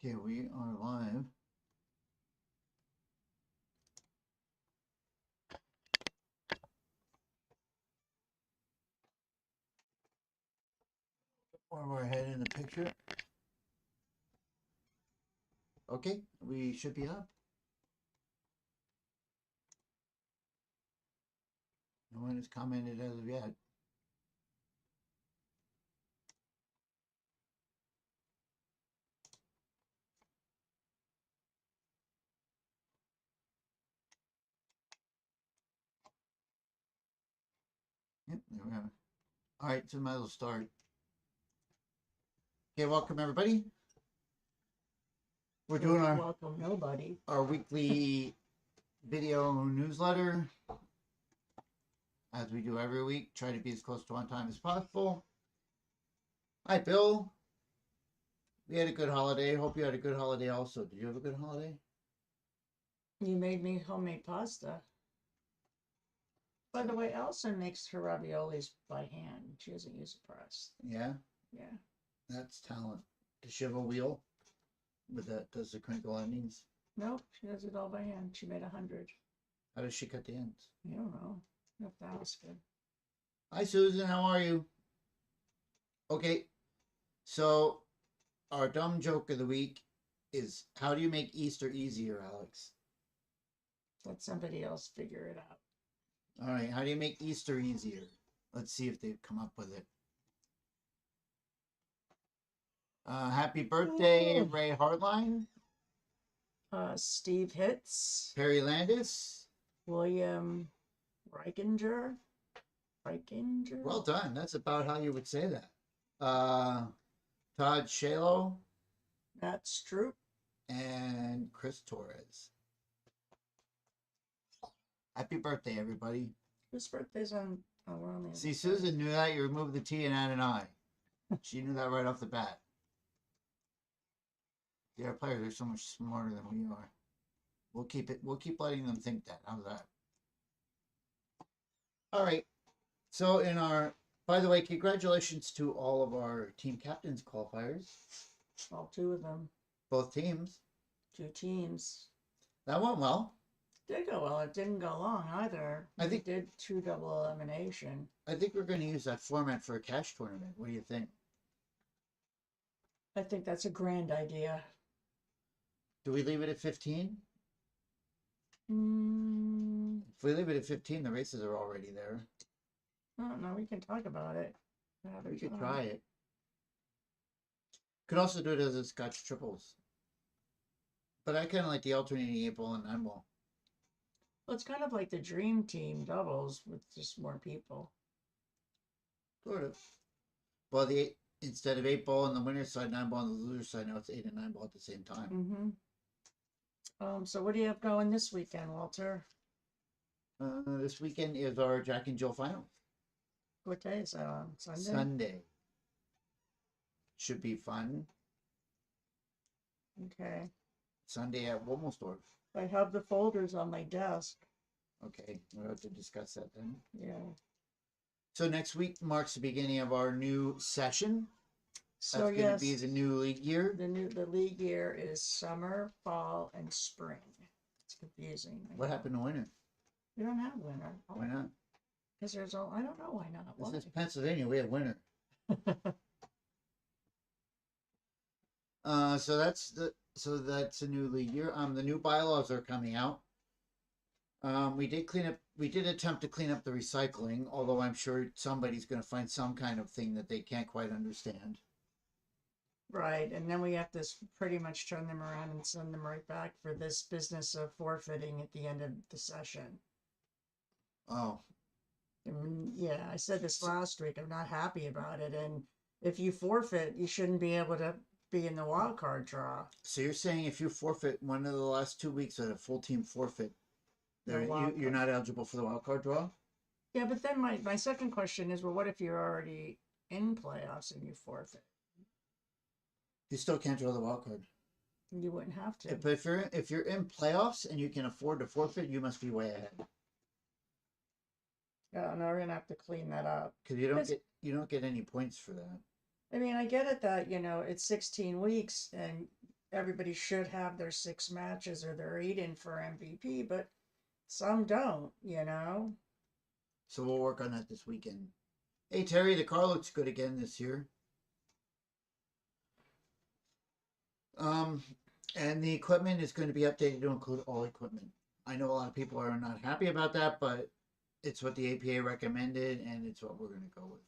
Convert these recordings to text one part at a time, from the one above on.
Okay, we are live. Or we're ahead in the picture. Okay, we should be up. No one has commented as of yet. Yep, there we are. All right, so might as well start. Okay, welcome everybody. We're doing welcome nobody. our weekly video newsletter. As we do every week, try to be as close to on time as possible. Hi, Bill. We had a good holiday. Hope you had a good holiday also. Did you have a good holiday? You made me homemade pasta. By the way, Elsa makes her raviolis by hand. She doesn't use a press. Yeah, Yeah. that's talent. Does she have a wheel with that does the crinkle endings? Nope, she does it all by hand. She made 100. How does she cut the ends? I don't know. If that was good. Hi, Susan. How are you? Okay, so our dumb joke of the week is how do you make Easter easier, Alex? Let somebody else figure it out. All right, how do you make Easter easier? Let's see if they've come up with it. Happy birthday, Ray Hartline. Steve Hitz. Perry Landis. William Reichinger. Well done. That's about how you would say that. Todd Shalo. Matt Stroop. And Chris Torres. Happy birthday, everybody. Whose birthday's on? Oh, we're on the See, Susan knew that. You removed the T and add an I. She knew that right off the bat. The other players are so much smarter than we are. We'll keep letting them think that. How's that? All right. So by the way, congratulations to all of our team captains qualifiers. All two of them. Both teams. 2 teams. That went well. Did go well. It didn't go long either. I think we did 2 double elimination. I think we're going to use that format for a cash tournament. What do you think? I think that's a grand idea. Do we leave it at 15? If we leave it at 15, the races are already there. I don't know. We can talk about it. We could try it. Could also do it as a Scotch triples. But I kind of like the alternating 8-ball and 9-ball. Well, it's kind of like the dream team doubles with just more people. Sort of. Well, instead of 8-ball on the winner's side, 9-ball on the loser's side, now it's 8 and 9-ball at the same time. Mm-hmm. So what do you have going this weekend, Walter? This weekend is our Jack and Jill final. What day is that on? Sunday? Sunday. Should be fun. Okay. Sunday at Wilmersdorf. I have the folders on my desk. Okay, we'll have to discuss that then. Yeah. So next week marks the beginning of our new session. So That's going to be the new league year. The league year is summer, fall, and spring. It's confusing. What happened to winter? We don't have winter. Why not? Because there's all, I don't know why not. This is Pennsylvania. We have winter. So that's a new league year. The new bylaws are coming out. We did attempt to clean up the recycling, although I'm sure somebody's going to find some kind of thing that they can't quite understand. Right, and then we have to pretty much turn them around and send them right back for this business of forfeiting at the end of the session. Oh. Yeah, I said this last week. I'm not happy about it, and if you forfeit, you shouldn't be able to be in the wild card draw. So you're saying if you forfeit one of the last 2 weeks at a full team forfeit, you're not eligible for the wild card draw? Yeah, but then my second question is, well, what if you're already in playoffs and you forfeit? You still can't draw the wild card. You wouldn't have to. But if you're in playoffs and you can afford to forfeit, you must be way ahead. Yeah, no, we're gonna have to clean that up. Because you don't get any points for that. I mean, I get it that it's 16 weeks and everybody should have their 6 matches or they're 8 in for MVP, but some don't, you know? So we'll work on that this weekend. Hey Terry, the car looks good again this year. And the equipment is going to be updated to include all equipment. I know a lot of people are not happy about that, but it's what the APA recommended, and it's what we're going to go with.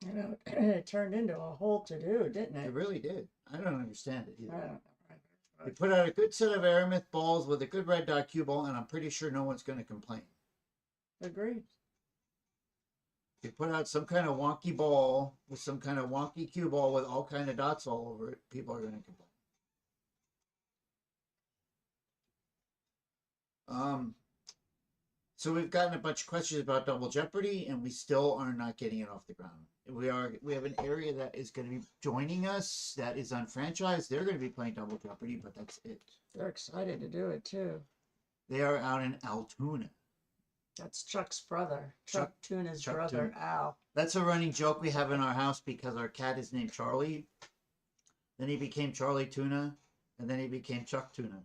You know, it turned into a whole to-do, didn't It it? really did. I don't understand it I either. don't know. They put out a good set of Aramith balls with a good red dot cue ball, and I'm pretty sure no one's going to complain. Agreed. They put out some kind of wonky ball with some kind of wonky cue ball with all kind of dots all over it. People are going to complain. So we've gotten a bunch of questions about Double Jeopardy, and we still are not getting it off the ground. We have an area that is going to be joining us that is unfranchised. They're going to be playing Double Jeopardy, but that's it. They're excited to do it too. They are out in Altoona. That's Chuck's brother. Chuck Tuna's Chuck brother, Tuna. Al. That's a running joke we have in our house because our cat is named Charlie. Then he became Charlie Tuna, and then he became Chuck Tuna.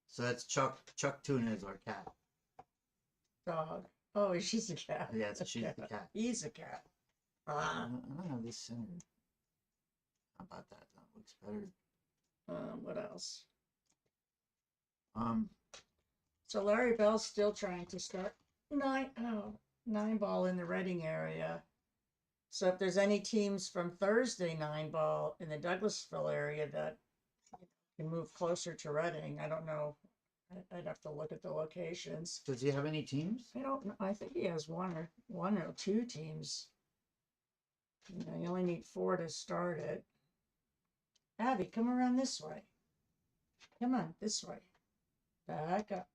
So that's Chuck Tuna is our cat. Dog. Oh, she's a cat. Yeah, she's the cat. He's a cat. I don't have this centered. How about that? That looks better. What else? Um, So Larry Bell's still trying to start 9-ball in the Reading area. So if there's any teams from Thursday 9-ball in the Douglasville area that can move closer to Reading, I don't know. I'd have to look at the locations. does he have any teams? I don't know. I think he has one or two teams. You know, you only need 4 to start it. Abby, come around this way. Come on, this way. Back up.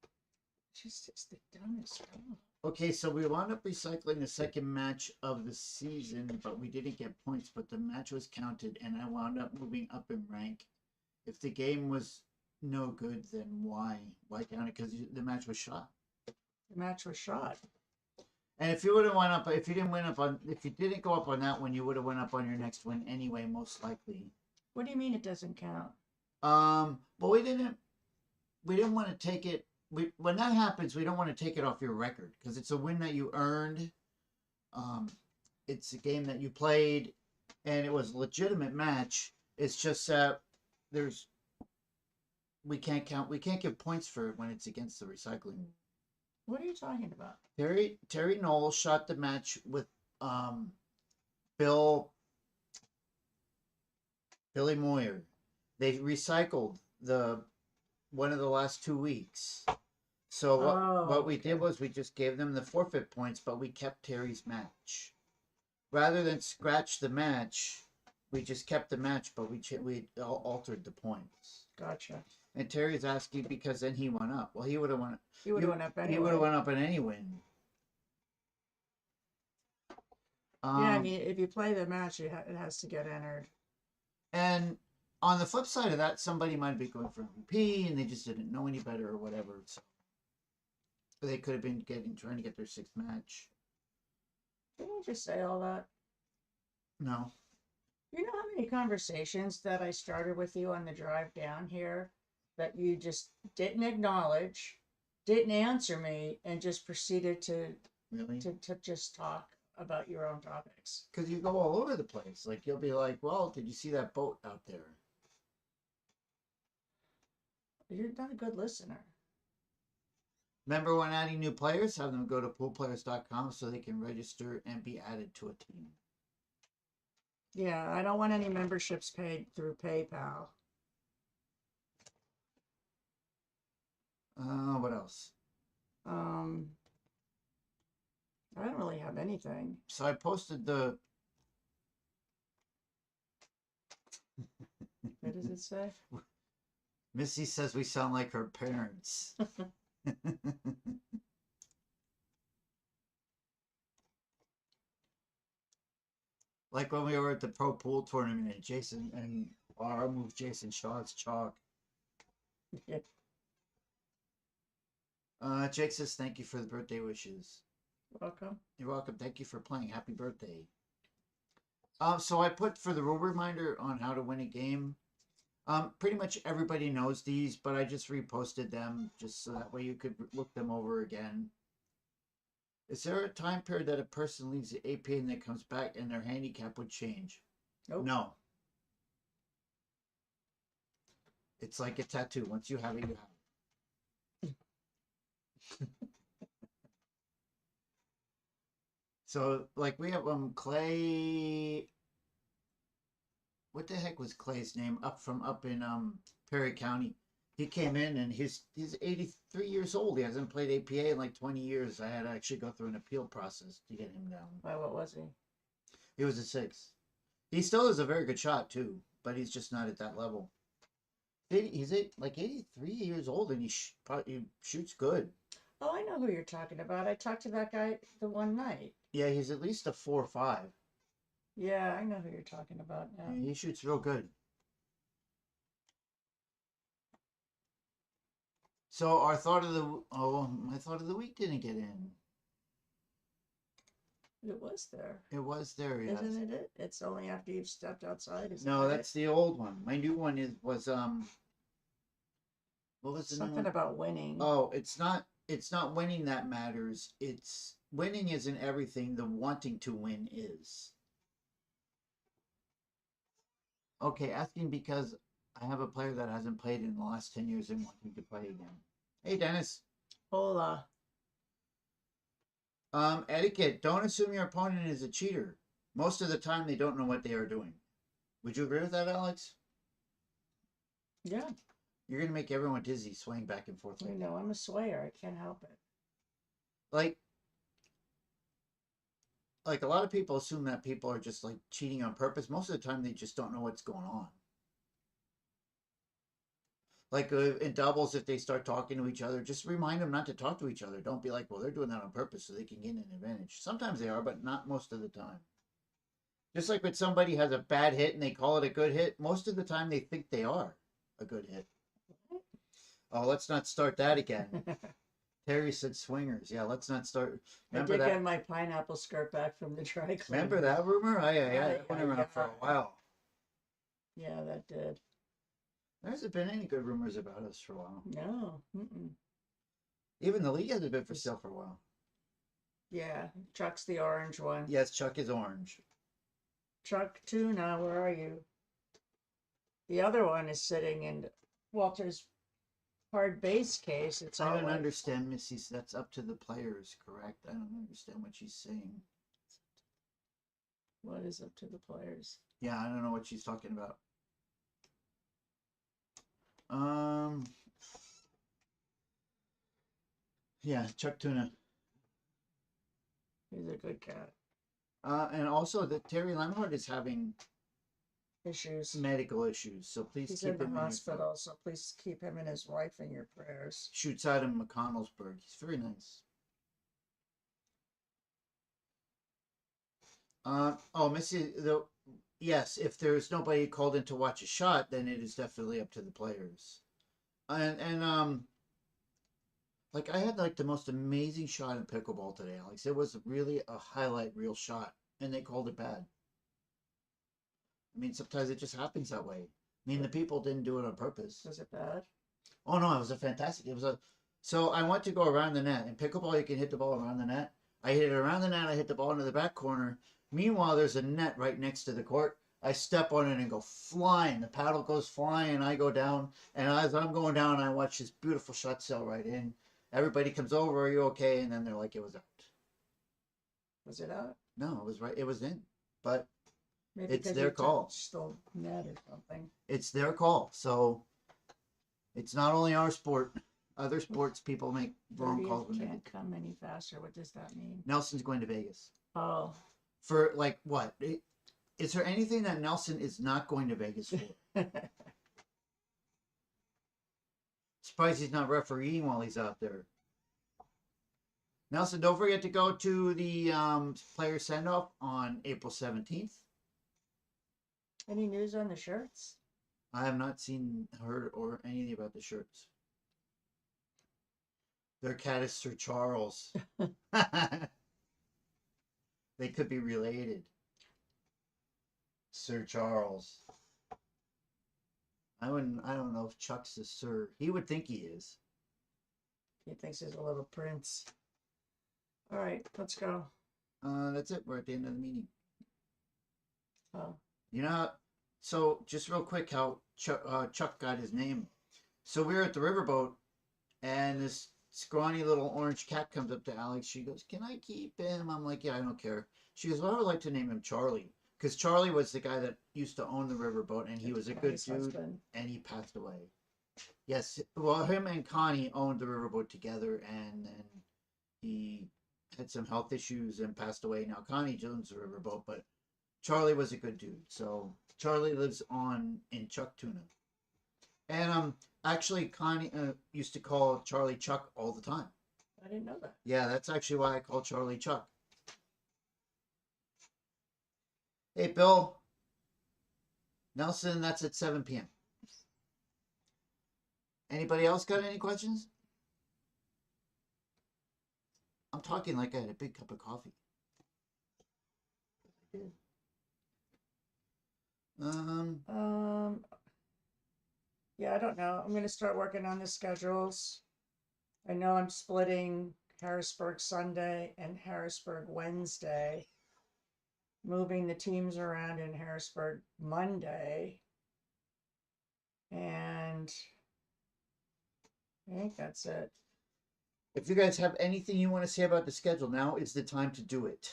She's just the dumbest girl. Okay, so we wound up recycling the second match of the season, but we didn't get points. But the match was counted, and I wound up moving up in rank. If the game was no good, then why? Why count it? Because the match was shot. The match was shot. And if you would have went up, if you didn't go up on that one, you would have went up on your next one anyway, most likely. What do you mean it doesn't count? But we didn't want to take it. When that happens, we don't want to take it off your record because it's a win that you earned. It's a game that you played, and it was a legitimate match. It's just that we can't give points for it when it's against the recycling. What are you talking about? Terry Knowles shot the match with Billy Moyer. They recycled one of the last 2 weeks. So what we did was we just gave them the forfeit points, but we kept Terry's match. Rather than scratch the match, we just kept the match, but we altered the points. Gotcha. And Terry's asking because then he went up. Well, he would have won. He would have went up anyway. He would have went up in any win. Yeah, I mean, if you play the match, it has to get entered. And on the flip side of that, somebody might be going for MVP and they just didn't know any better or whatever. So they could have been trying to get their 6th match. Didn't you just say all that? No. You know how many conversations that I started with you on the drive down here that you just didn't acknowledge, didn't answer me, and just proceeded to Really? to just talk about your own topics. Because you go all over the place. Like, you'll be like, well, did you see that boat out there? You're not a good listener. Remember when adding new players, have them go to poolplayers.com so they can register and be added to a team. Yeah, I don't want any memberships paid through PayPal. What else? I don't really have anything. So I posted the... What does it say? Missy says we sound like her parents. Like when we were at the Pro Pool Tournament and Jason and Laura moved Jason Shaw's chalk. Yeah. Jake says thank you for the birthday wishes. Welcome. You're welcome. Thank you for playing. Happy birthday. So I put for the rule reminder on how to win a game. Pretty much everybody knows these, but I just reposted them just so that way you could look them over again. Is there a time period that a person leaves the APA and then comes back and their handicap would change? Nope. No. It's like a tattoo. Once you have it, you have it. So, like, we have Clay. What the heck was Clay's name? Up in Perry County. He came in and he's 83 years old. He hasn't played APA in like 20 years. I had to actually go through an appeal process to get him down. Why, what was he? He was a 6. He still is a very good shot too, but he's just not at that level. He's like 83 years old and he shoots good. Oh, I know who you're talking about. I talked to that guy the one night. Yeah, he's at least a 4 or 5. Yeah, I know who you're talking about now. Yeah, he shoots real good. So our thought of the my thought of the week didn't get in. It was there. It was there, yes. Isn't it? It's only after you've stepped outside. No, that's the old one. My new one was what was the new something one? about winning. Oh, it's not winning that matters. It's winning isn't everything. The wanting to win is. Okay, asking because I have a player that hasn't played in the last 10 years and wanting to play again. Hey, Dennis. Hola. Etiquette. Don't assume your opponent is a cheater. Most of the time, they don't know what they are doing. Would you agree with that, Alex? Yeah. You're going to make everyone dizzy swaying back and forth. I know, I'm a swayer. I can't help it. Like a lot of people assume that people are just like cheating on purpose. Most of the time, they just don't know what's going on. Like in doubles, if they start talking to each other, just remind them not to talk to each other. Don't be like, well, they're doing that on purpose so they can get an advantage. Sometimes they are, but not most of the time. Just like when somebody has a bad hit and they call it a good hit, most of the time they think they are a good hit. Oh, let's not start that again. Terry said swingers. Yeah, let's not start. I did get my pineapple skirt back from the dry cleaner. Remember that rumor? That went around for a while. Yeah, that did. There hasn't been any good rumors about us for a while. No. Mm-mm. Even the league hasn't been for sale for a while. Yeah, Chuck's the orange one. Yes, Chuck is orange. Chuck Tuna, where are you? The other one is sitting in Walter's hard base case. It's I all don't like, understand, Missy. That's up to the players, correct? I don't understand what she's saying. what is up to the players? Yeah, I don't know what she's talking about. Yeah, Chuck Tuna. He's a good cat. And also that Terry Lemhart is having Issues. medical issues, so please He's keep in the him in your hospital, so please keep him and his wife in your prayers. Shoots out in McConnellsburg. He's very nice. Oh, Missy, yes, if there's nobody called in to watch a shot, then it is definitely up to the players. And like I had like the most amazing shot in pickleball today, Alex. It was really a highlight reel shot, and they called it bad. I mean, sometimes it just happens that way. I mean, the people didn't do it on purpose. Was it bad? Oh no, it was a fantastic. It was a. So I want to go around the net. In pickleball, you can hit the ball around the net. I hit it around the net. I hit the ball into the back corner. Meanwhile, there's a net right next to the court. I step on it and go flying. The paddle goes flying. I go down, and as I'm going down, I watch this beautiful shot sail right in. Everybody comes over. Are you okay? And then they're like, it was out. Was it out? No, it was right. It was in, but Maybe it's 'cause their you call. touched the net or something. It's their call. So it's not only our sport. Other sports, people make wrong 30th calls when they can't come any faster. What does that mean? Nelson's going to Vegas. Oh. For like what? Is there anything that Nelson is not going to Vegas for? Surprised he's not refereeing while he's out there. Nelson, don't forget to go to the player send-off on April 17th. Any news on the shirts? I have not seen, heard, or anything about the shirts. Their cat is Sir Charles. They could be related. Sir Charles. I don't know if Chuck's a sir. He would think he is. He thinks he's a little prince. All right, let's go. That's it. We're at the end of the meeting. Oh, You know, so just real quick, how Chuck got his name. So we were at the riverboat, and this scrawny little orange cat comes up to Alex. She goes, "Can I keep him?" I'm like, "Yeah, I don't care." She goes, "Well, I would like to name him Charlie." Because Charlie was the guy that used to own the riverboat, and he was a good Connie's dude, husband. and he passed away. Yes, well, him and Connie owned the riverboat together, and then he had some health issues and passed away. Now Connie owns the riverboat, but Charlie was a good dude. So Charlie lives on in Chuck Tuna, and actually Connie used to call Charlie Chuck all the time. I didn't know that. Yeah, that's actually why I call Charlie Chuck. Hey, Bill. Nelson, that's at 7 p.m. Anybody else got any questions? I'm talking like I had a big cup of coffee. I did. Yeah, I don't know. I'm gonna start working on the schedules. I know I'm splitting Harrisburg Sunday and Harrisburg Wednesday, moving the teams around in Harrisburg Monday, and I think that's it. If you guys have anything you want to say about the schedule, now is the time to do it.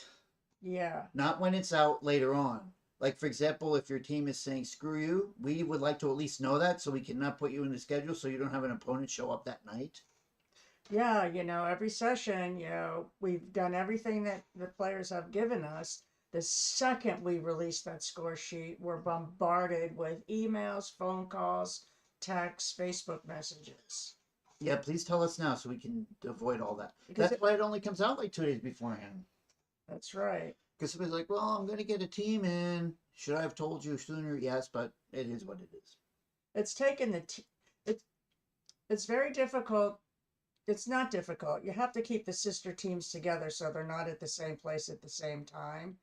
Yeah, Not when it's out later on. Like, for example, if your team is saying, screw you, we would like to at least know that so we cannot put you in the schedule so you don't have an opponent show up that night. yeah, every session, we've done everything that the players have given us. The second we release that score sheet, we're bombarded with emails, phone calls, texts, Facebook messages. Yeah, please tell us now so we can avoid all that. Because That's why it only comes out like 2 days beforehand. That's right. Because somebody's like, well, I'm going to get a team in. Should I have told you sooner? Yes, but it is what it is. It's taken it's very difficult. It's not difficult. You have to keep the sister teams together so they're not at the same place at the same time.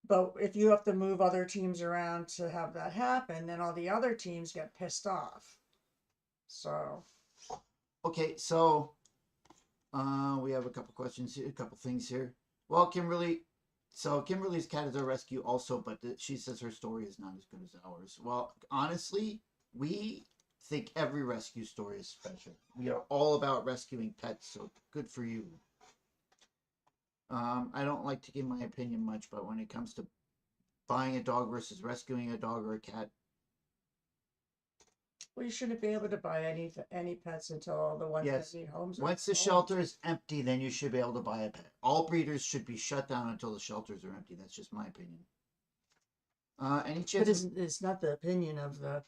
But if you have to move other teams around to have that happen, then all the other teams get pissed off. So Okay, so we have a couple questions here, a couple things here. Well, Kimberly's cat is a rescue also, but she says her story is not as good as ours. Well, honestly, we think every rescue story is special. We are all about rescuing pets, so good for you. I don't like to give my opinion much, but when it comes to buying a dog versus rescuing a dog or a cat, well, you shouldn't be able to buy any pets until all the ones yes, that need homes are once the owned. shelter is empty, then you should be able to buy a pet. All breeders should be shut down until the shelters are empty. That's just my opinion. Any But chance it's not the opinion of the.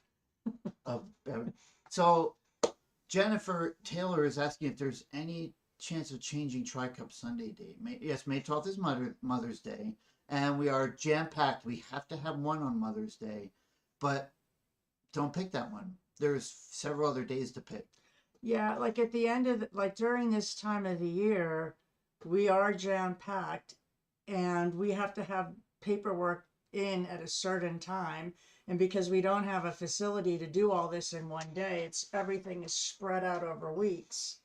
of so Jennifer Taylor is asking if there's any chance of changing Tri-Cup Sunday date. Yes, May 12th is Mother's Day, and we are jam-packed. We have to have one on Mother's Day, but don't pick that one. There's several other days to pick. Yeah, like at the end of like during this time of the year, we are jam packed, and we have to have paperwork in at a certain time. And because we don't have a facility to do all this in one day, it's everything is spread out over weeks.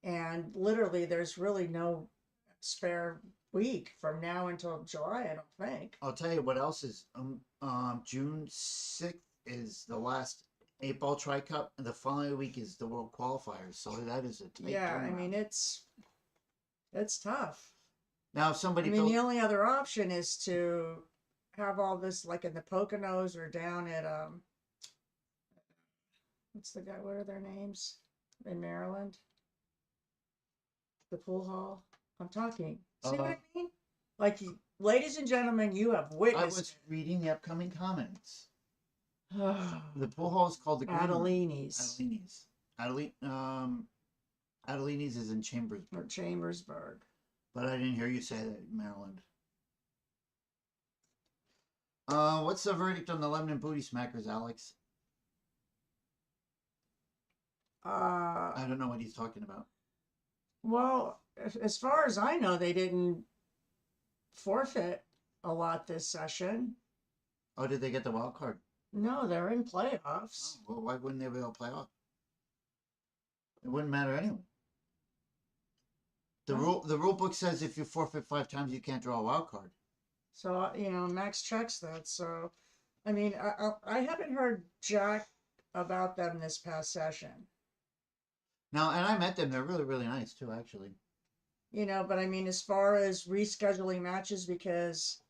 And literally, there's really no spare week from now until July, I don't think. I'll tell you what else is June 6th is the last 8-ball Tri-Cup, and the following week is the World Qualifiers. So that is a tight Yeah, I turnaround. mean it's tough. Now, if somebody I mean, the only other option is to have all this like in the Poconos or down at what's the guy? What are their names in Maryland? The pool hall. I'm talking. See what I mean? Like, ladies and gentlemen, you have I witnessed. was reading the upcoming comments. The pool hall is called the Green Room. Adelini's. Adelini's is in Chambersburg. Or Chambersburg. But I didn't hear you say that, Maryland. What's the verdict on the Lebanon Booty Smackers, Alex? I don't know what he's talking about. Well, as far as I know, they didn't forfeit a lot this session. Oh, did they get the wild card? No, they're in playoffs. Oh, well, why wouldn't they be able to play off? It wouldn't matter anyway. The rule book says if you forfeit 5 times, you can't draw a wild card. So, Max checks that. So, I mean, I haven't heard Jack about them this past session. Now, and I met them. They're really, really nice too, actually. But I mean, as far as rescheduling matches because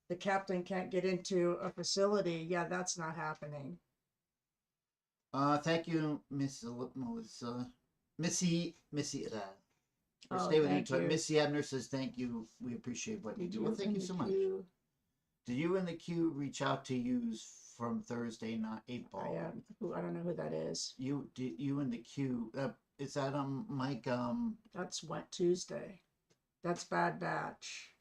the captain can't get into a facility, yeah, that's not happening. Thank you, Miss Melissa, Missy, for Oh, stay with you. thank you. Missy Ebner says thank you. We appreciate what you do. Well, thank you so much. Did you and the Q reach out to use from Thursday, not 8-ball? I don't know who that is. You and the Q. Is that Mike? That's what Tuesday. That's Bad Batch.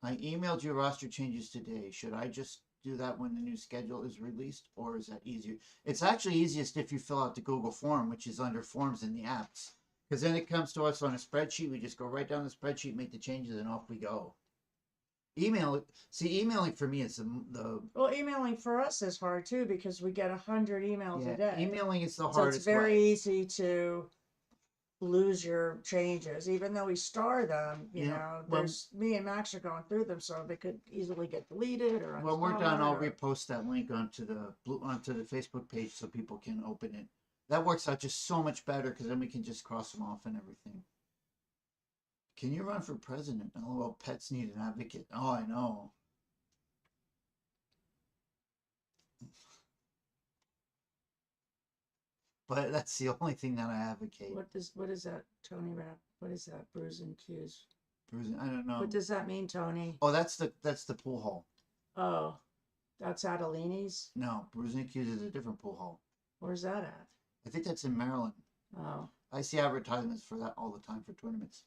I emailed you roster changes today. Should I just do that when the new schedule is released, or is that easier? It's actually easiest if you fill out the Google form, which is under forms in the apps, because then it comes to us on a spreadsheet. We just go right down the spreadsheet, make the changes, and off we go. Emailing for me is the Well, emailing for us is hard too because we get 100 emails a day. Emailing is the so hardest. It's very easy to lose your changes, even though we star them. There's me and Max are going through them, so they could easily get deleted or. When we're done, I'll repost that link onto the Facebook page so people can open it. That works out just so much better because then we can just cross them off and everything. Can you run for president? Oh, well, pets need an advocate. Oh, I know. But that's the only thing that I advocate. What is that, Tony Rap? What is that? Brews and Q's. I don't know. What does that mean, Tony? Oh, that's the pool hall. Oh, that's Adelini's? No, Brews and Q's is a different pool hall. Where's that at? I think that's in Maryland. Oh. I see advertisements for that all the time for tournaments.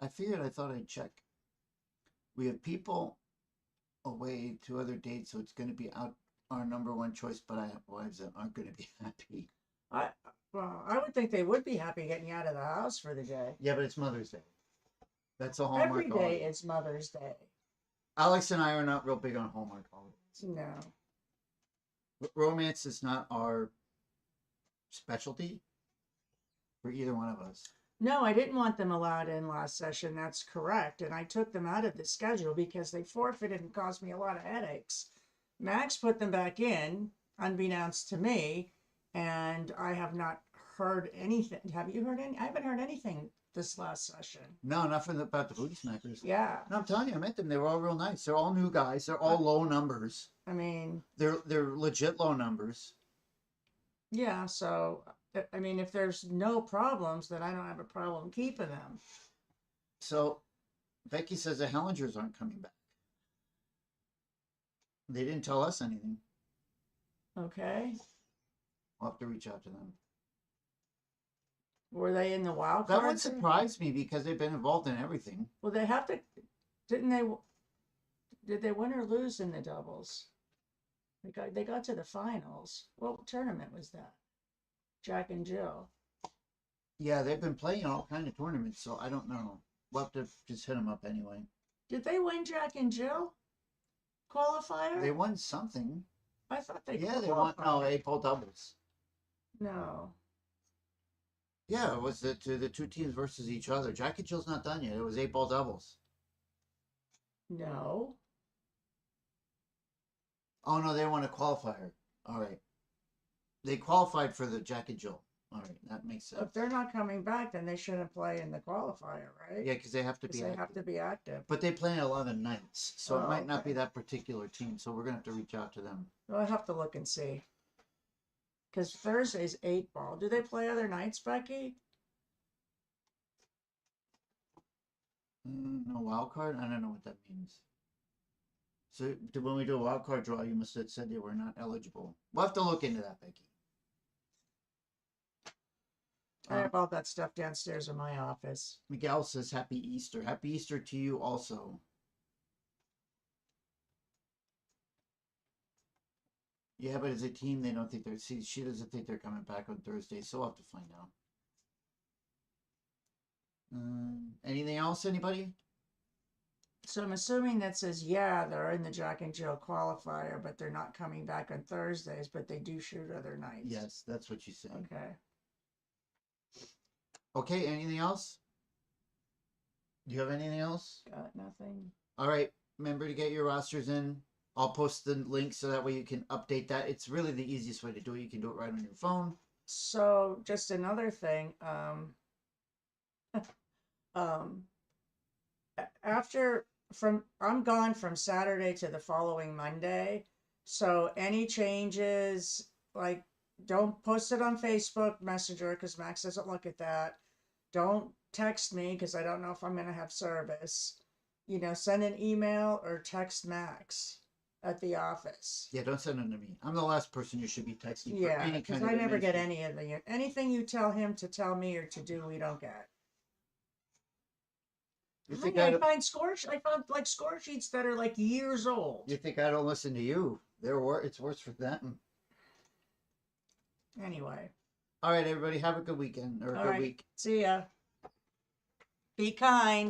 I thought I'd check. We have people away to other dates, so it's going to be our number one choice, but I have wives that aren't going to be happy. I would think they would be happy getting you out of the house for the day. Yeah, but it's Mother's Day. That's a Hallmark holiday. Every day is Mother's Day. Alex and I are not real big on Hallmark holidays. No. Romance is not our specialty for either one of us. No, I didn't want them allowed in last session. That's correct. And I took them out of the schedule because they forfeited and caused me a lot of headaches. Max put them back in, unbeknownst to me, and I have not heard anything. Have you heard any? I haven't heard anything this last session. No, nothing about the booty smackers. Yeah. No, I'm telling you, I met them. They were all real nice. They're all new guys. They're all low numbers. I mean, they're legit low numbers. Yeah, so I mean, if there's no problems, then I don't have a problem keeping them. So, Becky says the Hellingers aren't coming back. They didn't tell us anything. Okay. I'll have to reach out to them. Were they in the wild card? That would surprise me because they've been involved in everything. Well, they have to. Did they win or lose in the doubles? They got to the finals. What tournament was that? Jack and Jill. Yeah, they've been playing all kind of tournaments, so I don't know. We'll have to just hit them up anyway. Did they win Jack and Jill qualifier? They won something. I thought they. Yeah, they won. No, 8-ball doubles. No. Yeah, it was the two teams versus each other. Jack and Jill's not done yet. It was 8-ball doubles. No. Oh no, they won a qualifier. All right. They qualified for the Jack and Jill. All right, that makes sense. If they're not coming back, then they shouldn't play in the qualifier, right? Yeah, because they have to be. They have to be active. But they play 11 nights, so it might not be that particular team. So we're gonna have to reach out to them. Well, I have to look and see. Because Thursday's 8-ball. Do they play other nights, Becky? No wild card. I don't know what that means. So when we do a wild card draw, you must have said they were not eligible. We'll have to look into that, Becky. I have all that stuff downstairs in my office. Miguel says, Happy Easter. Happy Easter to you also. Yeah, but as a team, they don't think they're... See, she doesn't think they're coming back on Thursday, so we'll have to find out. Anything else, anybody? So I'm assuming that says, yeah, they're in the Jack and Jill qualifier, but they're not coming back on Thursdays, but they do shoot other nights. Yes, that's what she's saying. Okay. Okay, anything else? Do you have anything else? Got nothing. All right, remember to get your rosters in. I'll post the link so that way you can update that. It's really the easiest way to do it. You can do it right on your phone. So just another thing, after I'm gone from Saturday to the following Monday. So any changes, like, don't post it on Facebook Messenger because Max doesn't look at that. Don't text me because I don't know if I'm going to have service. You know, send an email or text Max at the office. Yeah, don't send them to me. I'm the last person you should be texting for Yeah, any because kind of I never get administrative- any of anything you tell him to tell me or to do, we don't get. You think I found like score sheets that are like years old. You think I don't listen to you? It's worse for them. Anyway, All right, everybody, have a good weekend or a all good right, week. see ya. Be kind.